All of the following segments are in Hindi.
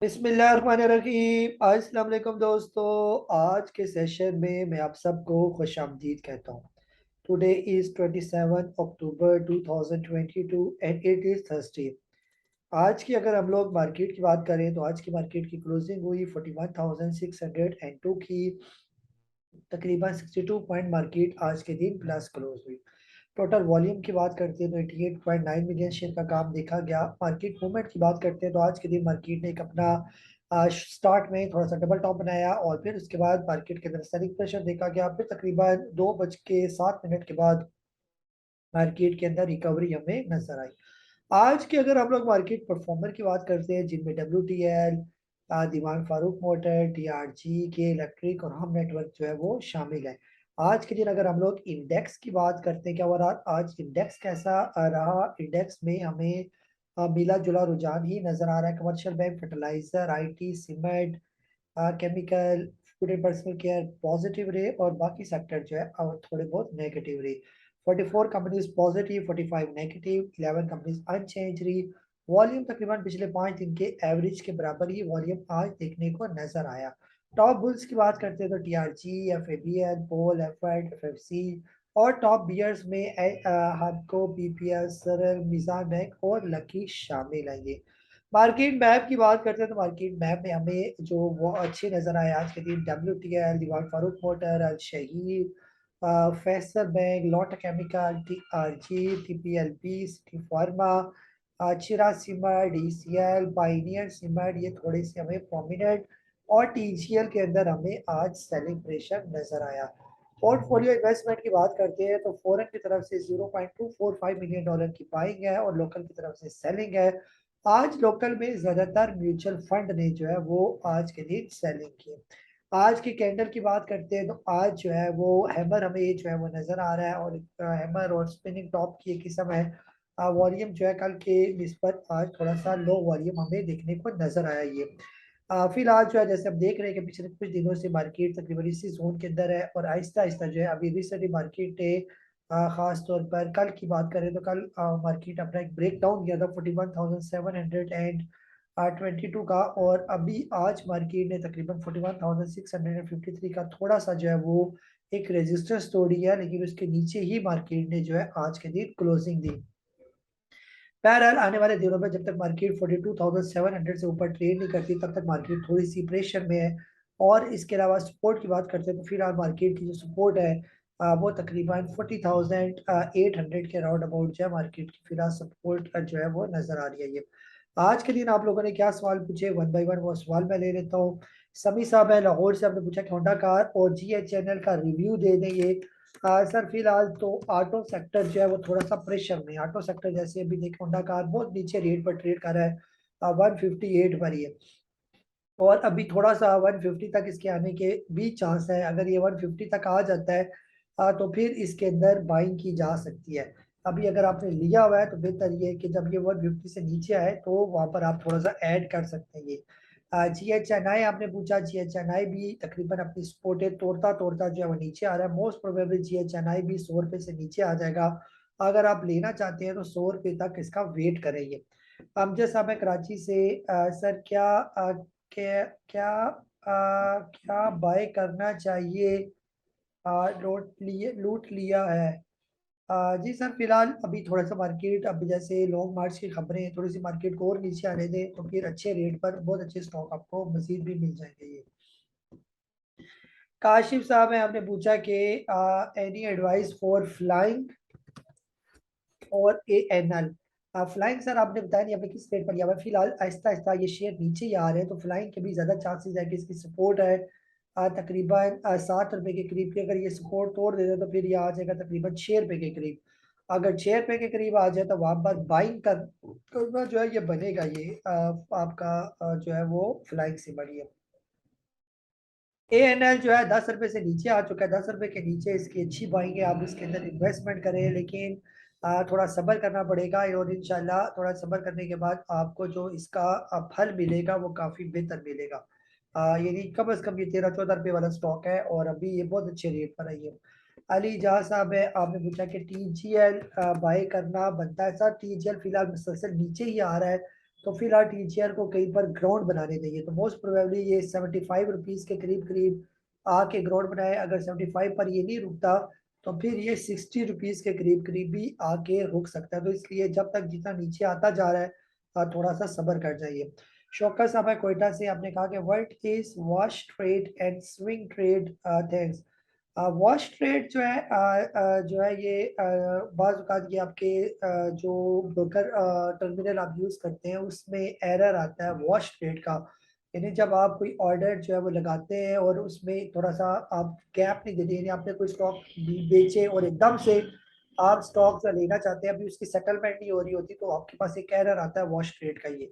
बिस्मिल्लाहिर्रहमानिर्रहीम। अस्सलाम वालेकुम दोस्तों, आज के सेशन में मैं आप सबको खुश आमदीद कहता हूँ। Today is 27 October 2022 and it is Thursday. आज की अगर हम लोग मार्केट की बात करें तो आज की मार्केट की क्लोजिंग हुई 41,602 की। तकरीबन 62 पॉइंट मार्केट आज के दिन प्लस क्लोज हुई। टोटल वॉल्यूम की बात करते हैं तो 88.9 मिलियन शेयर का काम देखा गया। मार्केट मूवमेंट की बात करते हैं तो आज के दिन मार्केट ने एक अपना स्टार्ट में थोड़ा सा डबल टॉप बनाया और फिर उसके बाद मार्केट के अंदर सेलिंग प्रेशर देखा गया। फिर तकरीबन 2:07 के बाद मार्केट के अंदर रिकवरी हमें नजर आई। आज के अगर हम लोग मार्केट परफॉर्मर की बात करते हैं जिनमें WTL, Dewan Farooq motor, DRG के इलेक्ट्रिक और हम नेटवर्क जो है वो शामिल है। आज के दिन अगर हम लोग इंडेक्स की बात करते हैं क्या हो रहा आज इंडेक्स कैसा रहा। इंडेक्स में हमें मिला जुला रुझान ही नजर आ रहा है। Commercial bank, fertiliser, IT, cement, chemical, food and personal care positive रहे और बाकी सेक्टर जो है और थोड़े बहुत नेगेटिव रहे। 44 companies positive, 45 negative, 11 companies unchanged रही। वॉल्यूम तकरीबन पिछले 5 दिन के एवरेज के बराबर ही वॉल्यूम आज देखने को नजर आया। टॉप बुल्स की बात करते हैं तो TRG, FABL, पोल, एफएड, FFC और टॉप बियर्स में हादको, BPL, सरल, मिजान बैंक और लकी शामिल है। ये मार्केट मैप की बात करते हैं तो मार्केट मैप में हमें जो वो अच्छे नजर आए आज के दिन। WTL, Dewan Farooq motor, Al Shaheed, Faisal bank, Lotte chemical, TRG, TPLB, city pharma, Cherat cement, DCL, pioneer cement, ये थोड़े से हमें प्रोमिनेंट और TGL के अंदर हमें आज सेलिंग प्रेशर नजर आया। पोर्टफोलियो इन्वेस्टमेंट की बात करते हैं तो फॉरेन की तरफ से $0.245 मिलियन डॉलर की बाइंग है और लोकल की तरफ से सेलिंग है। आज लोकल में ज्यादातर म्यूचुअल फंड ने जो है वो आज के दिन सेलिंग की। आज की कैंडल की बात करते हैं तो आज जो है वो हैमर हमें जो है वो नजर आ रहा है और हैमर और स्पिनिंग टॉप की एक किस्म है। वॉल्यूम जो है कल के निस्बत आज थोड़ा सा लो वॉल्यूम हमें देखने को नजर आया। ये फिलहाल जो है जैसे हम देख रहे हैं कि पिछले कुछ दिनों से मार्केट तकरीबन इसी जोन के अंदर है और आहिस्ता आहिस्ता जो है अभी रिसेंटली मार्केट ने खास तौर पर कल की बात करें तो कल मार्केट अपना एक ब्रेक डाउन किया था 41,722 का और अभी आज मार्केट ने तकरीबन 41,653 का थोड़ा सा जो है वो एक रेजिस्टेंस तोड़ी है, लेकिन उसके नीचे ही मार्केट ने जो है आज के दिन क्लोजिंग दी। बहरहाल आने वाले दिनों में जब तक मार्केट 42,700 से ऊपर ट्रेड नहीं करती तब तक मार्केट थोड़ी सी प्रेशर में है। और इसके अलावा सपोर्ट की बात करते हैं तो फिलहाल मार्केट की जो सपोर्ट है वो तकरीबन 40,800 के राउंड अबाउट जो है मार्केट की फिलहाल सपोर्ट जो है वो नजर आ रही है। ये आज के दिन आप लोगों ने क्या सवाल पूछे, वन बाई वन वो सवाल मैं ले लेता हूँ। समी साहब है लाहौर से, आपने पूछा कि होंडा कार और GHNL का रिव्यू दे दें। ये सर फिलहाल तो ऑटो सेक्टर जो है वो थोड़ा सा प्रेशर में। ऑटो सेक्टर जैसे अभी देखो होंडा कार बहुत नीचे रेट पर ट्रेड कर रहा है, 158 पर ही है और अभी थोड़ा सा 150 तक इसके आने के भी चांस है। अगर ये 150 तक आ जाता है तो फिर इसके अंदर बाइंग की जा सकती है। अभी अगर आपने लिया हुआ है तो बेहतर ये है कि जब ये 150 से नीचे आए तो वहां पर आप थोड़ा सा ऐड कर सकते हैं। ये GHNI आपने पूछा, GHNI भी तकरीबन अपनी सपोर्ट तोड़ता तोड़ता जो है वो नीचे आ रहा है। मोस्ट प्रोबेबली GHNI भी 100 रुपये से नीचे आ जाएगा। अगर आप लेना चाहते हैं तो 100 रुपये तक इसका वेट करेंगे। अमजद साहब है कराची से, सर क्या बाय करना चाहिए, लूट लिया है। जी सर फिलहाल अभी थोड़ा सा मार्केट अभी जैसे लॉन्ग मार्च की खबरें हैं, थोड़ी सी मार्केट को और नीचे आने दें तो फिर अच्छे रेट पर बहुत अच्छे स्टॉक आपको मजीद भी मिल जाएंगे। ये काशिफ साहब है, आपने पूछा कि एनी एडवाइस फॉर फ्लाइंग और ANL। फ्लाइंग सर आपने बताया नहीं आपने किस रेट पर लिया हुआ है। फिलहाल आहिस्ता आहिस्ता ये शेयर नीचे ही आ रहे हैं तो फ्लाइंग के भी ज्यादा चांसेस है कि इसकी सपोर्ट है तकरीबन 7 रुपए के करीब की। अगर ये सपोर्ट तोड़ देते तो फिर ये आ जाएगा तकरीबन 6 रुपए के करीब। अगर 6 रुपए के करीब आ जाए तो वहां पर बाइंग करना जो है ये बनेगा। ये आपका जो है वो फ्लाइंग से बढ़िया। ANL जो है 10 रुपए से नीचे आ चुका है। 10 रुपए के नीचे इसकी अच्छी बाइंग है, आप इसके अंदर इन्वेस्टमेंट करें, लेकिन थोड़ा सब्र करना पड़ेगा और इंशाल्लाह थोड़ा सब्र करने के बाद आपको जो इसका फल मिलेगा वो काफी बेहतर मिलेगा। यानी कम से कम ये 13-14 रुपए वाला स्टॉक है और अभी ये बहुत अच्छे रेट पर है। ये अली जहा साहब है, आपने पूछा कि TGL बाय करना बनता है। सर TGL फिलहाल मुसलसल नीचे ही आ रहा है तो फिलहाल टीसीएल को कहीं पर ग्राउंड बनाने देंगे, तो मोस्ट प्रोबेबली ये 75 रुपीज के करीब करीब आके ग्राउंड बनाए। अगर 75 पर ये नहीं रुकता तो फिर ये 60 रुपीज के करीब करीब भी आके रुक सकता है। तो इसलिए जब तक जितना नीचे आता जा रहा है थोड़ा सा सब्र कर जाइए। शौकत साहब है कोयटा से, आपने कहा कि what is wash trade and swing trade things. Wash trade जो है ये बाज़ औक़ात ये आपके जो ब्रोकर टर्मिनल आप यूज़ करते हैं उसमें एरर आता है वॉश ट्रेड का। यानी जब आप कोई ऑर्डर जो है वो लगाते हैं और उसमें थोड़ा सा आप गैप नहीं देते, यानी आपने कोई स्टॉक बेचे और एकदम से आप स्टॉक लेना चाहते हैं, अभी उसकी सेटलमेंट नहीं हो रही होती, तो आपके पास एक एरर आता है वॉश ट्रेड का। ये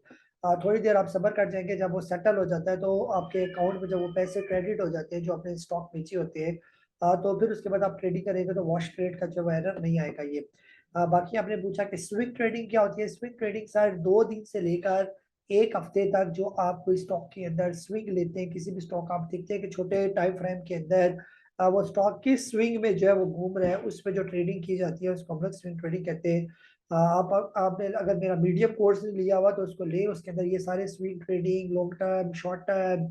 थोड़ी देर आप सब्र कर जाएंगे, जब वो सेटल हो जाता है तो आपके अकाउंट में जब वो पैसे क्रेडिट हो जाते हैं जो आपने स्टॉक बेचे होते हैं, तो फिर उसके बाद आप ट्रेडिंग करेंगे तो वॉश ट्रेड का जो एरर नहीं आएगा ये। बाकी आपने पूछा कि स्विंग ट्रेडिंग क्या होती है। स्विंग ट्रेडिंग सर 2 दिन से लेकर 1 हफ्ते तक जो आप कोई स्टॉक के अंदर स्विंग लेते हैं, किसी भी स्टॉक आप देखते हैं कि छोटे टाइम फ्रेम के अंदर वो स्टॉक की स्विंग में जो है वो घूम रहे हैं, उसमें जो ट्रेडिंग की जाती है उसको हम लोग स्विंग ट्रेडिंग कहते हैं। आपने अगर मेरा मीडियम कोर्स लिया हुआ तो उसको ले, उसके अंदर ये सारे swing trading, long term, short term,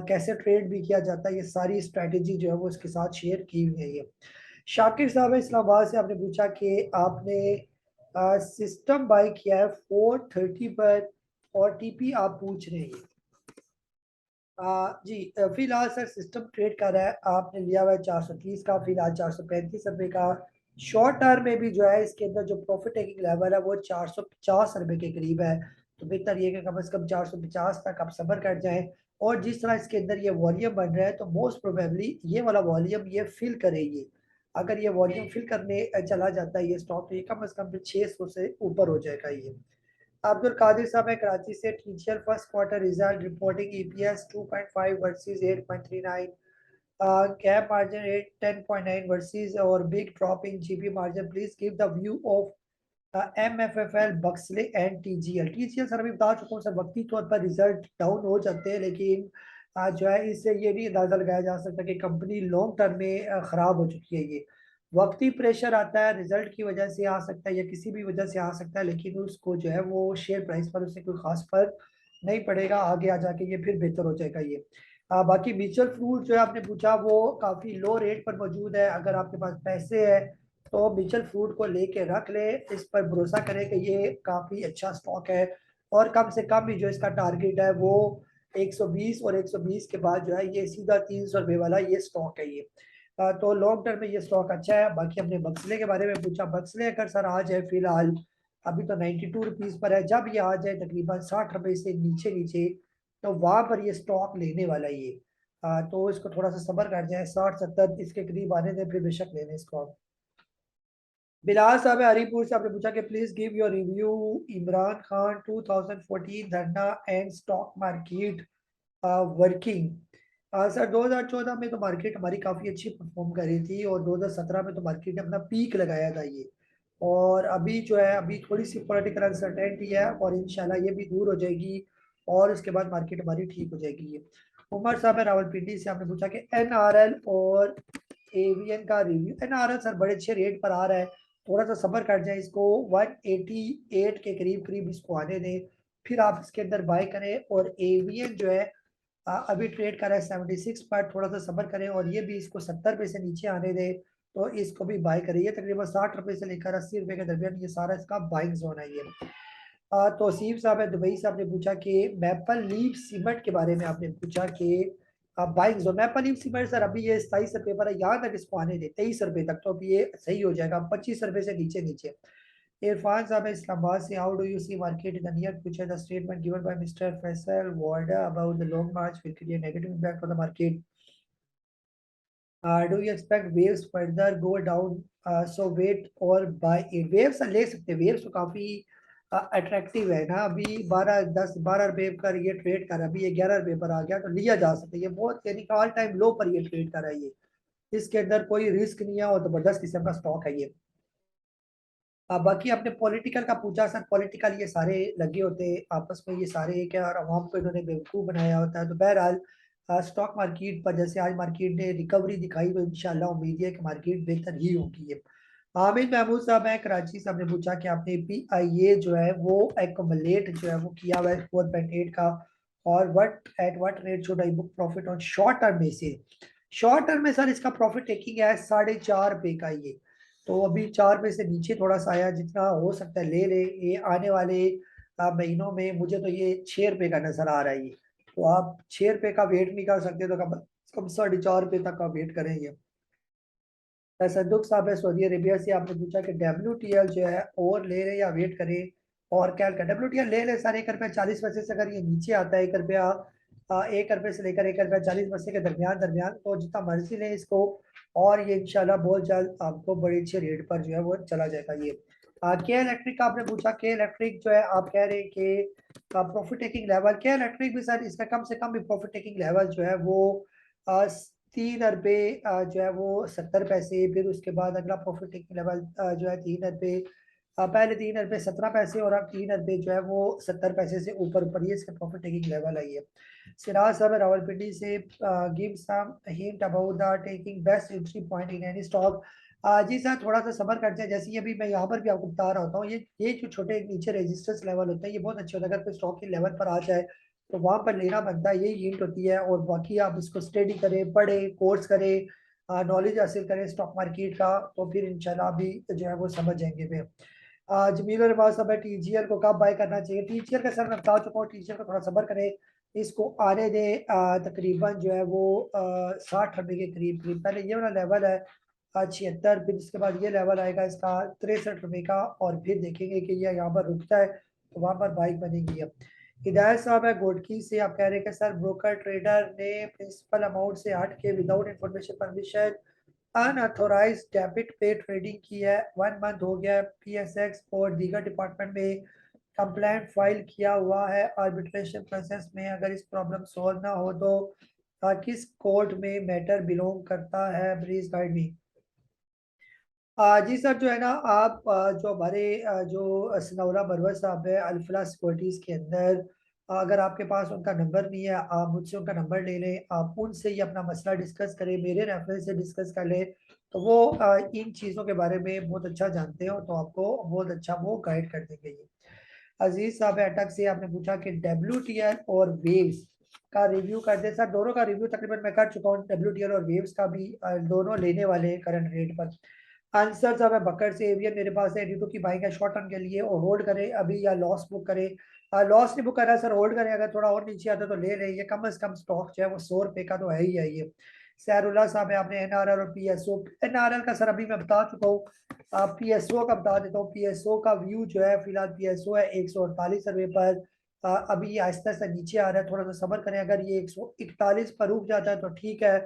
कैसे ट्रेड भी किया जाता है, ये सारी स्ट्रैटेजी जो है वो इसके साथ शेयर की हुई है ये। शाकिर साहब है इस्लामाबाद से, आपने पूछा कि आपने सिस्टम बाय किया है 430 पर और टीपी आप पूछ रहे हैं। जी फिलहाल सर सिस्टम ट्रेड कर रहा है, आपने लिया हुआ है 430 का, फिलहाल 435 रुपए का। शॉर्ट टर्म में भी जो है इसके अंदर जो प्रॉफिट टेकिंग लेवल है वो 450 रुपए के करीब है। तो बेहतर ये कि कम से कम 450 तक आप सब्र कर जाएं। और जिस तरह इसके अंदर ये वॉल्यूम बन रहा है तो मोस्ट प्रोबेबली ये वाला वॉल्यूम ये फिल करेगी। अगर ये वॉल्यूम फिल करने चला जाता है ये स्टॉक, तो ये कम से कम 600 से ऊपर हो जाएगा ये। अब्दुल कादिर साहब है कराची से, teacher first quarter result reporting EPS 2.5 versus 8.39, gap margin 8 10.9 versus और big drop in GP margin. Please give the view of MFFL, Buxly and TGL. TGL sir अभी बता चुका हूँ सर, वक्ती तौर पर रिजल्ट डाउन हो जाते हैं, लेकिन जो है इससे ये नहीं अंदाजा लगाया जा सकता कि कंपनी लॉन्ग टर्म में खराब हो चुकी है। ये वक्ती प्रेशर आता है, रिजल्ट की वजह से आ सकता है या किसी भी वजह से आ सकता है, लेकिन उसको जो है वो शेयर प्राइस पर उससे कोई खास फर्क नहीं पड़ेगा, आगे आ जाके ये फिर बेहतर हो जाएगा ये। बाकी म्यूचुअल फंड जो है आपने पूछा वो काफी लो रेट पर मौजूद है। अगर आपके पास पैसे है तो म्यूचुअल फंड को लेके रख ले, इस पर भरोसा करें कि ये काफी अच्छा स्टॉक है। और कम से कम भी जो इसका टारगेट है वो 120, और 120 के बाद जो है ये सीधा 300 रुपए वाला ये स्टॉक है ये। तो लॉन्ग टर्म में ये स्टॉक अच्छा है। बाकी हमने बक्सले के बारे में पूछा, बक्सले अगर सर आ जाए फिलहाल अभी तो 92 रुपीज पर है, जब ये आ जाए तकरीबन 60 रुपए से नीचे नीचे तो वहां पर ये स्टॉक लेने वाला है ये। तो इसको थोड़ा सा सब्र कर जाए, 60 70 इसके करीब आने दें फिर बेशक लेने इसको आप। बिलाल साहब है हरीपुर से, आपने पूछा कि please give your review Imran Khan 2014 धरना and stock market working. Sir 2014 में तो मार्केट हमारी काफ़ी अच्छी परफॉर्म कर रही थी और 2017 में तो मार्केट ने अपना पीक लगाया था ये। और अभी जो है अभी थोड़ी सी पॉलिटिकल अनसर्टेनिटी है और इंशाल्लाह ये भी दूर हो जाएगी और उसके बाद मार्केट हमारी ठीक हो जाएगी ये। उमर साहब है रावलपिंडी से, आपने पूछा कि एनआरएल और एवीएन का रिव्यू। एनआरएल सर बड़े अच्छे रेट पर आ रहा है, थोड़ा सा सब्र कर जाए, इसको 188 के करीब करीब इसको आने दें, फिर आप इसके अंदर बाय करें। और एवीएन जो है अभी ट्रेड कर रहा है 76 पर, थोड़ा सा सब्र करें और ये भी इसको 70 रुपए से नीचे आने दें तो इसको भी बाय करें। ये तकरीबन 60 रुपए से लेकर 80 रुपए के दरमियान ये सारा इसका बाइंग जोन है ये। तौसीफ साहब है दुबई से, आपने पूछा कि मैपल लीफ सीमेंट के बारे में, आपने पूछा कि buying zone maple leaf cement sir अभी ये 27 रुपए पर है, यहाँ तक इसको आने दे 23 रुपए तक तो अभी ये सही हो जाएगा, 25 रुपए से नीचे नीचे। इरफान साहब है इस्लामाबाद से, how do you see market in the near future, the statement given by mister Faisal Vawda about the long march will create negative impact on the market, do you expect waves further go down, so wait or buy it. Waves ले सकते हैं, वेव्स तो काफी अट्रैक्टिव है ना, अभी 12 10 12 रुपए का ये ट्रेड कर रहा है, अभी ये 11 रुपए पर आ गया तो लिया जा सकता है ये, बहुत यानी कि ऑल टाइम लो पर ये ट्रेड कर रहा है ये। इसके अंदर कोई रिस्क नहीं है और जबरदस्त किस्म का स्टॉक है ये। बाकी आपने पॉलिटिकल का पूछा सर, पॉलिटिकल ये सारे लगे होते हैं आपस में, ये सारे क्या और अवाम को इन्होंने बेवकूफ़ बनाया होता है। तो बहरहाल स्टॉक मार्केट पर जैसे आज मार्केट ने रिकवरी दिखाई तो इंशाल्लाह उम्मीद है कि मार्केट बेहतर ही होगी ये। हामिद महमूद साहब हैं कराची से, हमने पूछा कि आपने पीआईए जो है वो एक्युमुलेट जो है वो किया हुआ है 4.8 का, और what rate should I book profit on short term basis. Short term में सर इसका प्रॉफिट टेकिंग है 4.5 रुपए का ये। तो अभी 4 रुपए से नीचे थोड़ा सा आया, जितना हो सकता है ले ले। ये आने वाले महीनों में मुझे तो ये 6 रुपए का नजर आ रहा है ये। तो आप 6 रुपए का वेट नहीं कर सकते तो कम कम 4.5 रुपए तक का वेट करेंगे। संदूक साहब है सऊदी अरेबिया से, आपने पूछा कि WTL जो है और ले रहे या वेट करें। और क्या का WTL ले ले सर, 1 रुपया 40 पैसे से अगर ये नीचे आता है 1 रुपया 1 रुपये से लेकर 1 रुपया 40 पैसे के दरमियान दरमियान, तो जितना मर्जी लें इसको। और ये इंशाल्लाह बहुत जल्द आपको बड़ी अच्छी रेट पर जो है वो चला जाएगा ये। के इलेक्ट्रिक का आपने पूछा, के इलेक्ट्रिक जो है आप कह रहे हैं कि प्रॉफिट टेकिंग लेवल, के इलेक्ट्रिक भी सर इसका कम से कम भी प्रॉफिट टेकिंग लेवल जो है वो 3 रुपये जो है वो 70 पैसे। फिर उसके बाद अगला प्रॉफिट टेकिंग लेवल जो है 3 रुपये, पहले 3 रुपये 17 पैसे और अब 3 रुपये जो है वो 70 पैसे से ऊपर ऊपर ये इसका प्रॉफिट टेकिंग लेवल है ये। सिराज साहब है रावलपिंडी से, give some hint about the taking best entry point in any stock. जी सर थोड़ा सा सबर करते हैं, जैसे ये अभी मैं यहाँ पर भी आपको बता रहा होता हूँ, ये जो छोटे नीचे रेजिस्टेंस लेवल होते हैं ये बहुत अच्छे होते हैं। अगर कोई स्टॉक के लेवल पर आ जाए तो वहां पर लेना बनता है, यही हिंट होती है। और बाकी आप इसको स्टडी करें, पढ़ें, कोर्स करें, नॉलेज हासिल करें स्टॉक मार्केट का, तो फिर इंशाल्लाह भी जो है वो समझ जाएंगे फिर। जमील और रिवाज साहब है, टीजीएल को कब बाय करना चाहिए। टीजीएल का सर मैं बता चुका हूँ, टीजीएल का थोड़ा सबर करें, इसको आने दे तकरीबन जो है वो 60 रुपए के करीब करीब। पहले ये वाला लेवल है 76, फिर इसके बाद ये लेवल आएगा इसका 63 रुपए का, और फिर देखेंगे कि ये यहाँ पर रुकता है तो वहां पर बाइक बनेगी। अब हिदायत साहब है गोडकी से, आप कह रहे हैं कि सर ब्रोकर ट्रेडर ने प्रिंसिपल अमाउंट से हट के without information permission unauthorised debit पे ट्रेडिंग की है, 1 मंथ हो गया। PSX और दीगर डिपार्टमेंट में कंप्लेंट फाइल किया हुआ है आर्बिट्रेशन प्रोसेस में। अगर इस प्रॉब्लम सॉल्व ना हो तो किस कोर्ट में मैटर बिलोंग करता है, प्लीज गाइड मी। जी सर जो है ना आप जो हमारे जो सनौरा बरवर साहब है अल्फला सिक्योरिटीज के अंदर, अगर आपके पास उनका नंबर नहीं है आप मुझसे उनका नंबर ले लें, आप उनसे ही अपना मसला डिस्कस करें, मेरे रेफरेंस से डिस्कस कर लें। तो वो इन चीज़ों के बारे में बहुत अच्छा जानते हो, तो आपको बहुत अच्छा वो गाइड कर देंगे ये। अजीज साहब अटक से, आपने पूछा कि WTL और वेव्स का रिव्यू कर दे। सर दोनों का रिव्यू तकरीबन मैं कर चुका हूँ, WTL और वेव्स का भी। दोनों लेने वाले हैं करंट रेट पर। आंसर साहब है बकर से, एवियन मेरे पास है ड्यू टू की बाइंग है शॉर्ट टर्म के लिए, और होल्ड करें अभी या लॉस बुक करें। लॉस नहीं बुक कर रहा है सर, होल्ड करें, अगर थोड़ा और नीचे आता तो ले लें। ये कम से कम स्टॉक जो है वो 100 रुपए का तो है ही है ये। सैरुल्ला साहब है, आपने NRL और PSO, NRL का सर अभी मैं बता चुका हूँ। PSO का बता देता हूँ, PSO का व्यू जो है फिलहाल PSO है 148 रुपए पर। अभी ये आहिस्ता आहिस्ता नीचे आ रहा है, थोड़ा सा सबर करें, अगर ये 141 पर रुक जाता है तो ठीक है,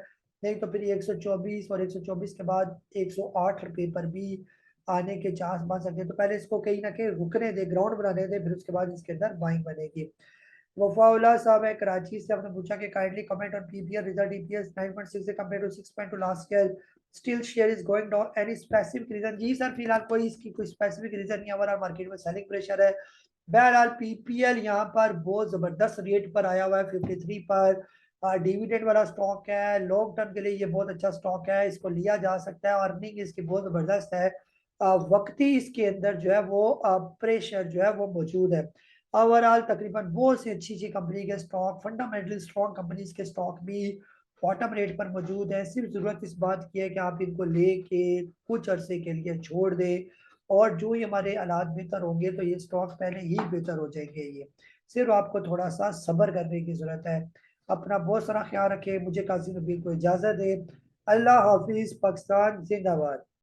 नहीं तो फिर ये 124 और 124 के बाद 108 रुपए पर भी आने के चांस बन सकते हैं। तो पहले इसको कहीं ना कहीं रुकने दे, ग्राउंड बनाने दे, फिर उसके बाद इसके अंदर बाइंग बनेगी। वफाउल्लाह साहब है कराची से, आपने पूछा कि kindly comment on PPR result, EPS 9.6 से compare to 6.2 last year, still share is going down, any specific reason. जी सर फिलहाल कोई इसकी कोई स्पेसिफिक रीजन नहीं है, हमारा मार्केट में सेलिंग प्रेशर है। बहरहाल PPL यहाँ पर बहुत जबरदस्त रेट पर आया हुआ है 53 पर। डिविडेंड वाला स्टॉक है, लॉन्ग टर्म के लिए ये बहुत अच्छा स्टॉक है, इसको लिया जा सकता है, अर्निंग इसकी बहुत जबरदस्त है। वक्ती इसके अंदर जो है वो प्रेशर जो है वो मौजूद है। ओवरऑल तकरीबन बहुत सी अच्छी अच्छी कंपनी के स्टॉक, फंडामेंटली स्ट्रॉन्ग कंपनीज के स्टॉक भी बॉटम रेट पर मौजूद है। सिर्फ जरूरत इस बात की है कि आप इनको लेके कुछ अरसे के लिए छोड़ दें, और जो ही हमारे हालात बेहतर होंगे तो ये स्टॉक पहले ही बेहतर हो जाएंगे ये। सिर्फ आपको थोड़ा सा सब्र करने की जरूरत है। अपना बहुत सारा ख्याल रखें, मुझे काजी नबील को इजाजत दे। अल्लाह हाफिज, पाकिस्तान जिंदाबाद।